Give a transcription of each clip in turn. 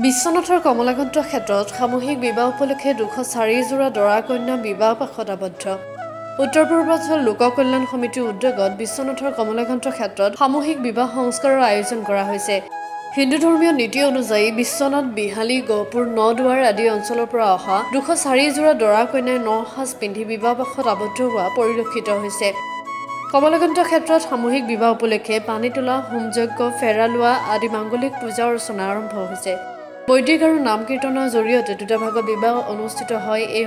বিশ্বনাথৰ কমলাকান্ত ক্ষেত্ৰত সামূহিক বিবাহ উপলক্ষে 204 জোৰা দৰা কন্যা বিবাহ পাশত আবদ্ধ। উত্তৰ পূৰ্বাঞ্চল লোক কল্যাণ সমিতিৰ উদ্যোগত বিশ্বনাথৰ কমলাকান্ত ক্ষেত্ৰত সামূহিক বিবাহ সংস্কাৰৰ আয়োজন কৰা হৈছে। হিন্দু ধৰ্মীয় নীতি অনুযায়ী বিশ্বনাথ, বিহালী, গহপুৰ, নদুৱাৰ আদি অঞ্চলৰ পৰা অহা 204 জোৰা দৰা কন্যাই নসাজ পিন্ধি বিবাহ পাশত আবদ্ধ হোৱা পৰিলক্ষিত হৈছে। কমলাকান্ত ক্ষেত্ৰত সামূহিক বিবাহ উপলক্ষে পানী তোলা, হোমযজ্ঞ, ফেৰা লোৱা আদি মাংগলিক পূজা অৰ্চনা আৰম্ভ হৈছে। বৈদিক আৰু নাম কীৰ্তনৰ জৰিয়তে দুটা ভাগত বিবাহ অনুষ্ঠিত হয়। এই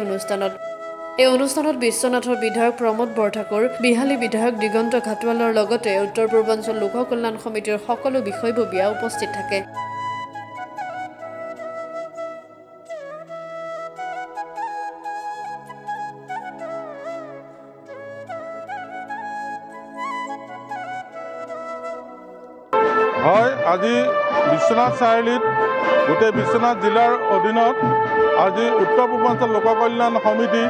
অনুষ্ঠানত বিশ্বনাথৰ বিধায়ক প্ৰমোদ বৰঠাকুৰ, বিহালী বিধায়ক দিগন্ত ঘাটোৱালৰ লগতে উত্তৰ পূৰ্বাঞ্চল লোক কল্যাণ সমিতিৰ সকলো বিষয়ববীয়া উপস্থিত থাকে। হয়, আজি বিশ্বনাথ চাৰিআলিত গোটেই বিশ্বনাথ জিলাৰ অধীনত আজি উত্তৰ পূৰ্বাঞ্চল লোক কল্যাণ সমিতি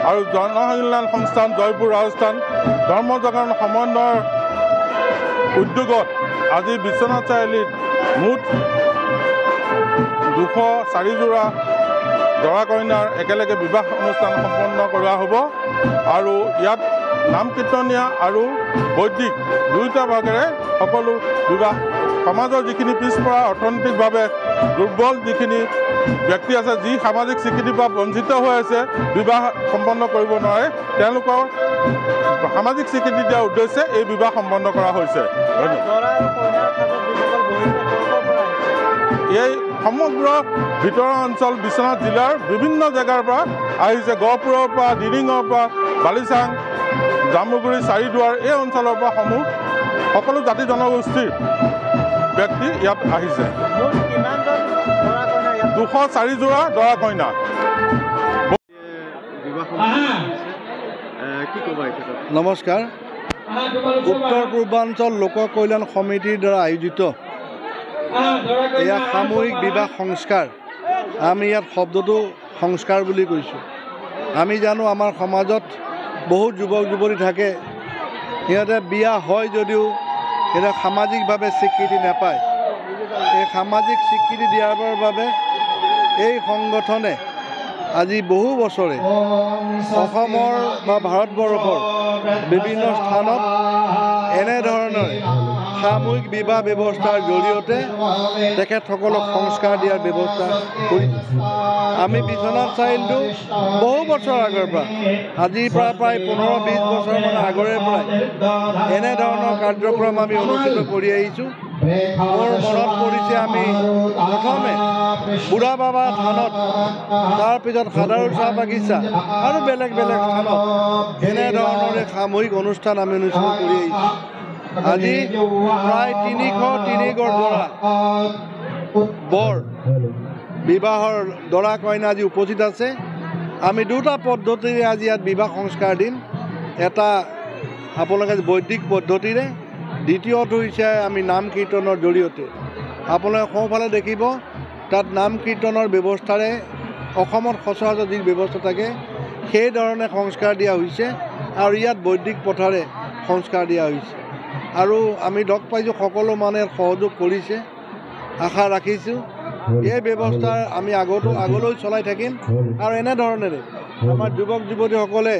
আৰু জনকল্যাণ সংস্থান জয়পুৰ ৰাজস্থান ধৰ্ম জাগৰণ সমন্বয়ৰ উদ্যোগত আজি বিশ্বনাথ চাৰিআলিত মুঠ 204 জোৰা দৰা কইনাৰ একেলগে বিবাহ অনুষ্ঠান সম্পন্ন কৰা হ'ব আৰু ইয়াত নাম কীৰ্তনীয়া আৰু বৈদিক দুয়োটা ভাগেৰে সকলো বিবাহ সমাজৰ যিখিনি পিছপৰা অৰ্থনৈতিকভাৱে দুৰ্বল যিখিনি ব্যক্তি আছে, যি সামাজিক স্বীকৃতিৰ পৰা বঞ্চিত হৈ আছে, বিবাহ সম্পন্ন কৰিব নোৱাৰে, তেওঁলোকৰ সামাজিক স্বীকৃতি দিয়াৰ উদ্দেশ্যে এই বিবাহ সম্পন্ন কৰা হৈছে। এই সমগ্ৰ ভিতৰৰ অঞ্চল বিশ্বনাথ জিলাৰ বিভিন্ন জেগাৰ পৰা আহিছে। গহপুৰৰ পৰা, দিৰিঙৰ পৰা, বালিচাং, জামুগুৰি, চাৰিদুৱাৰ এই অঞ্চলৰ পৰা সকলো জাতি জনগোষ্ঠীৰ ব্যক্তি ইয়াত আহিছে। 204 জোৰা দৰা কইনা। নমস্কাৰ। উত্তৰ পূৰ্বাঞ্চল লোক কল্যাণ সমিতিৰ দ্বাৰা আয়োজিত এয়া সামূহিক বিবাহ সংস্কাৰ। আমি ইয়াত শব্দটো সংস্কাৰ বুলি কৈছোঁ। আমি জানো আমাৰ সমাজত বহুত যুৱক যুৱতী থাকে, সিহঁতে বিয়া হয় যদিও সিহঁতে সামাজিকভাৱে স্বীকৃতি নাপায়। এই সামাজিক স্বীকৃতি দিয়াৰ বাবে এই সংগঠনে আজি বহু বছৰে অসমৰ বা ভাৰতবৰ্ষৰ বিভিন্ন স্থানত এনেধৰণে সামূহিক বিবাহ ব্যৱস্থাৰ জৰিয়তে তেখেতসকলক সংস্কাৰ দিয়াৰ ব্যৱস্থা কৰিছে। আমি বিশ্বনাথ চাৰিআলিটো বহু বছৰ আগৰ পৰা, আজিৰ পৰা প্ৰায় 15-20 বছৰমান আগৰে পৰাই এনেধৰণৰ কাৰ্যক্ৰম আমি অনুষ্ঠিত কৰি আহিছোঁ। মোৰ মনত পৰিছে, আমি প্ৰথমে বুঢ়া বাবা থানত, তাৰপিছত সাধাৰু চাহ বাগিচা আৰু বেলেগ বেলেগ স্থানত এনেধৰণৰে সামূহিক অনুষ্ঠান আমি অনুষ্ঠিত কৰি আহিছোঁ। আজি প্ৰায় 303 গড় দৰা বৰ বিবাহৰ দৰা কইনা আজি উপস্থিত আছে। আমি দুটা পদ্ধতিৰে আজি ইয়াত বিবাহ সংস্কাৰ দিম। এটা আপোনালোকে বৈদিক পদ্ধতিৰে, দ্বিতীয়টো হৈছে আমি নাম কীৰ্তনৰ জৰিয়তে। আপোনালোকে সোঁফালে দেখিব, তাত নাম কীৰ্তনৰ ব্যৱস্থাৰে অসমত সচৰাচৰ যি ব্যৱস্থা থাকে সেইধৰণে সংস্কাৰ দিয়া হৈছে আৰু ইয়াত বৈদিক প্ৰথাৰে সংস্কাৰ দিয়া হৈছে। আৰু আমি লগ পাইছোঁ সকলো মানুহে সহযোগ কৰিছে। আশা ৰাখিছোঁ এই ব্যৱস্থা আমি আগলৈ চলাই থাকিম আৰু এনেধৰণেৰে আমাৰ যুৱক যুৱতীসকলে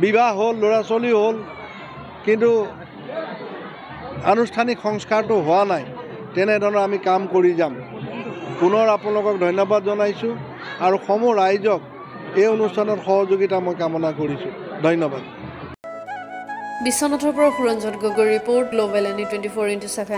বিবাহ হ'ল, ল'ৰা ছোৱালী হ'ল, কিন্তু আনুষ্ঠানিক সংস্কাৰটো হোৱা নাই, তেনেধৰণৰ আমি কাম কৰি যাম। পুনৰ আপোনালোকক ধন্যবাদ জনাইছোঁ আৰু সমূহ ৰাইজক এই অনুষ্ঠানত সহযোগিতা মই কামনা কৰিছোঁ। ধন্যবাদ। বিশ্বনাথৰ পৰা Suranjan Gogoi report, global any 24x7।